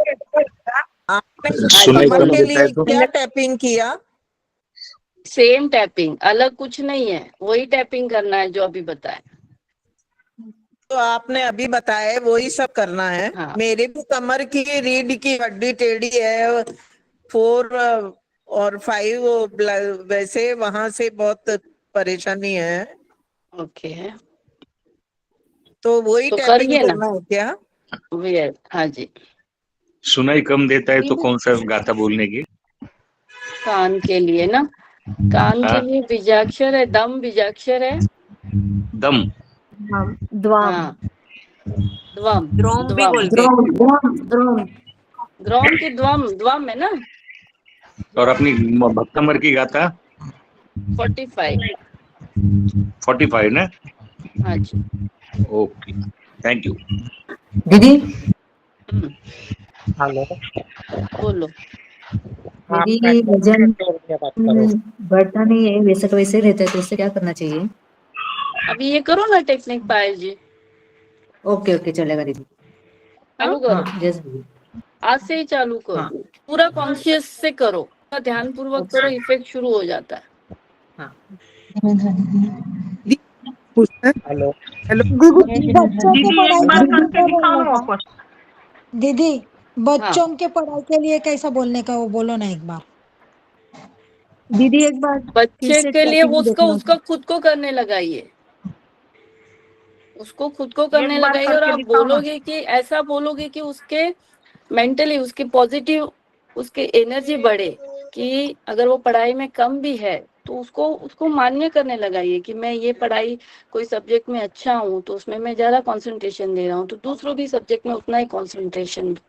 आपने हाँ जी कमर बोलो। के लिए क्या टैपिंग किया? सेम टैपिंग, अलग कुछ नहीं है, वही टैपिंग करना है जो अभी बताया। तो आपने अभी बताया वही सब करना है। हाँ मेरे भी कमर की रीढ़ की हड्डी टेढ़ी है, 4 और 5 वैसे वहां से बहुत परेशानी है, ओके है तो वही तो टैपिंग करिए ना। करना है क्या? हाँ जी। सुनाई कम देता है तो कौन सा गाथा बोलने की? कान के लिए ना, कान के लिए बीजाक्षर है, दम बीजाक्षर है। दम हाँ द्वम द्रोम भी द्वम बोलते हैं। द्रोम की द्वम है ना। और अपनी कमर की गाथा 45 ना। हाँ जी। ओके थैंक यू दीदी। हेलो, बोलो। दीदी वजन बढ़ता नहीं है, वैसे का वैसे रहता है, तो उससे क्या करना चाहिए? अभी ये करो ना टेक्निक पायल जी। ओके ओके चलेगा दीदी। चालू करो। हाँ यस दीदी। आज से ही चालू करो। हाँ। पूरा कॉन्शियस से करो, ध्यान पूर्वक करो, इफेक्ट शुरू हो जाता है। हेलो, दीदी बच्चों के पढ़ाई के लिए कैसा बोलने का, वो बोलो ना एक बार। दीदी एक बार बच्चे के लिए टैपिंग उसको देखना। खुद को करने लगाइए, उसको खुद को करने एक बार लगाइए। और करके आप दिखाओ ना। बोलोगे कि ऐसा बोलोगे कि उसके मेंटली उसकी पॉजिटिव उसकी एनर्जी बढ़े, कि अगर वो पढ़ाई में कम भी है तो उसको मान्य करने लगाइए कि मैं ये पढ़ाई कोई सब्जेक्ट में अच्छा हूँ तो उसमें मैं ज्यादा कंसंट्रेशन दे रहा हूँ, तो दूसरों भी सब्जेक्ट में उतना ही कंसंट्रेशन दो।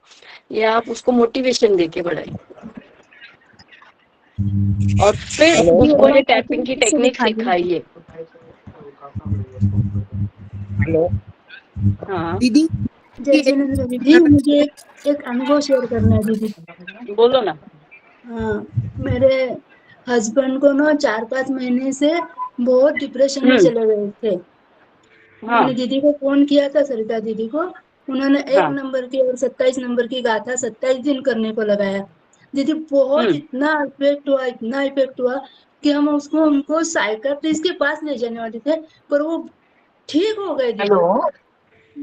या आप उसको मोटिवेशन देके बढ़ाइए। और फिर उसको ये टैपिंग की टेक्निक सिखाइए। हेलो हाँ दीदी। दीदी मुझे एक अनुभव शेयर करना है दीदी। बोलो ना। हाँ, मेरे हस्बैंड को ना 4-5 महीने से बहुत डिप्रेशन में चले गए थे। हाँ मैंने दीदी को फोन किया था, सरिता दीदी को। उन्होंने 1 हाँ नंबर की और 27 नंबर की गाथा 27 दिन करने को लगाया। दीदी बहुत इतना इफेक्ट हुआ कि हम उनको साइकियाट्रिस्ट के पास ले जाने वाले थे, पर वो ठीक हो गए दीदी।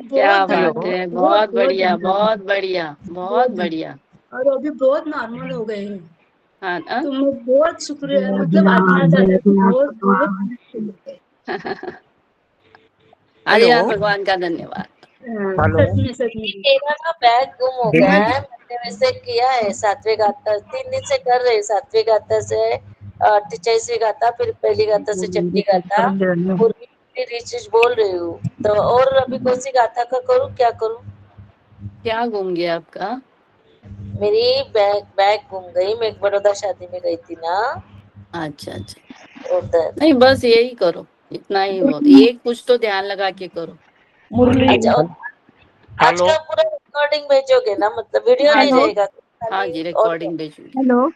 क्या बहुत बात है, बहुत बढ़िया बहुत बढ़िया बहुत बढ़िया। और अभी बहुत नॉर्मल हो गए हैं। हाँ ना? तो मैं बहुत शुक्रिया, मतलब आत्मा चाहता कि बहुत बहुत अरे यार भगवान का धन्यवाद। सच में मेरा ना बैग गुम हो गया है। मैंने वैसे किया है सात्विक गाथा, 3 दिन से कर रहे सात्विक गाथा से 43वीं गाथा, फिर पहली गाथा से छठी गाथा, पूरी रीचेज बोल रही हूँ। तो और अभी कौन सी गाथा का करूँ, क्या करूँ? क्या गुम गया आपका? मेरी बैग गुम गई। मैं एक बड़ौदा शादी में गई थी ना। अच्छा अच्छा, उधर। नहीं बस यही करो, इतना ही बहुत, एक कुछ तो ध्यान लगा के करो। अच्छा, आज का पूरा रिकॉर्डिंग भेजोगे ना, मतलब वीडियो नहीं रहेगा? हाँ जी, और रिकॉर्डिंग भेजूंगी। हेलो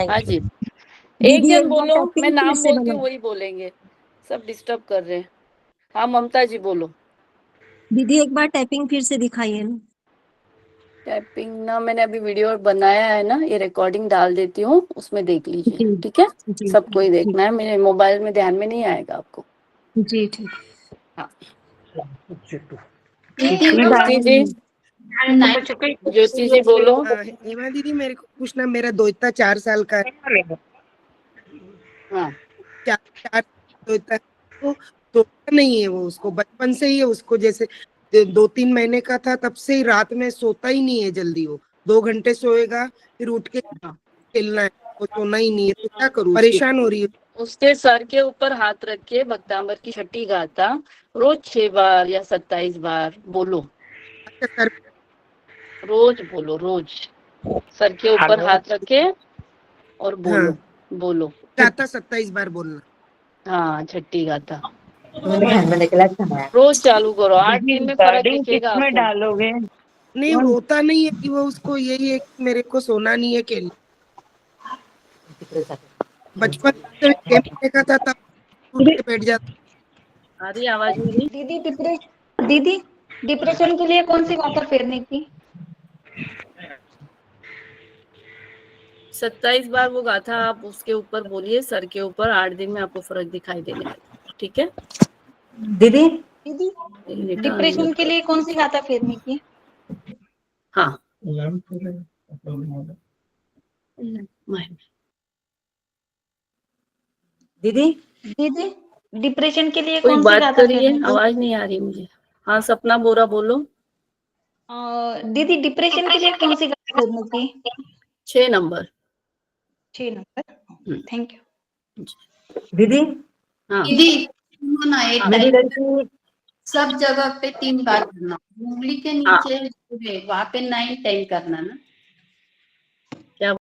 हाँ जी, एक दीदी, जन एक बार बोलो, टॉपिक मैं फिर नाम से बोलती हूँ बनाओ। वही बोलेंगे, सब डिस्टर्ब कर रहे हैं। हाँ ममता जी बोलो। दीदी एक बार टाइपिंग फिर से दिखाइए ना। टाइपिंग ना, मैंने अभी वीडियो बनाया है ना, ये रिकॉर्डिंग डाल देती हूँ, उसमें देख लीजिए, जी ठीक है? जी सबको ही जी देखना है, मेरे मोबाइल में ध्यान में नहीं आएगा आपको। जी ठीक। हाँ दीदी ज्योति जी, ज्योति जी बोलो। हेमा दीदी मेरे को पूछना, मेरा दोता 4 साल का है। हाँ 4 दोता, तो दोता नहीं है वो, उसको बचपन से ही है उसको, जैसे 2-3 महीने का था तब से ही रात में सोता ही नहीं है जल्दी। वो 2 घंटे सोएगा फिर उठ के खेलना है, वो सोना ही नहीं है। तो क्या करूँ, परेशान हो रही है। उसके सर के ऊपर हाथ रख के भक्तांबर की छठी गाथा रोज 6 बार या 27 बार बोलो। अच्छा सर, रोज बोलो, रोज सर के ऊपर हाथ रखे और बोलो। हाँ। बोलो गाथा 27 बार बोलना। हाँ, छठी गाथा मैंने ध्यान में निकला था। रोज चालू करो, 8 दिन में फर्क दिखेगा आपको। डालोगे? नहीं रोता नहीं है कि वो, उसको यही है कि मेरे को सोना नहीं है, खेल। बचपन से गेम देखा था तब उठ के बैठ जाता। आ रही आवाज मेरी? दीदी डिप्रेशन के लिए कौन सी गाथा फेरने की? 27 बार वो गाथा आप उसके ऊपर बोलिए, सर के ऊपर, 8 दिन में आपको फर्क दिखाई देने लगेगा, ठीक है? दीदी दीदी डिप्रेशन के लिए कौन सी गाथा फेरने की? हाँ दीदी दीदी डिप्रेशन के लिए कोई कौन सी बात गाथा करिए, फेरने की? आवाज नहीं आ रही मुझे। हाँ सपना बोरा बोलो। दीदी डिप्रेशन के लिए कौन सी गाथा फेरने की? 6 नंबर। 6 नंबर। Thank you. दीदी हाँ दीदी सुनो ना, एक मेरी टाइम लड़की सब जगह पे 3 बार करना, उंगली के नीचे वहां पे 9 टाइम करना ना।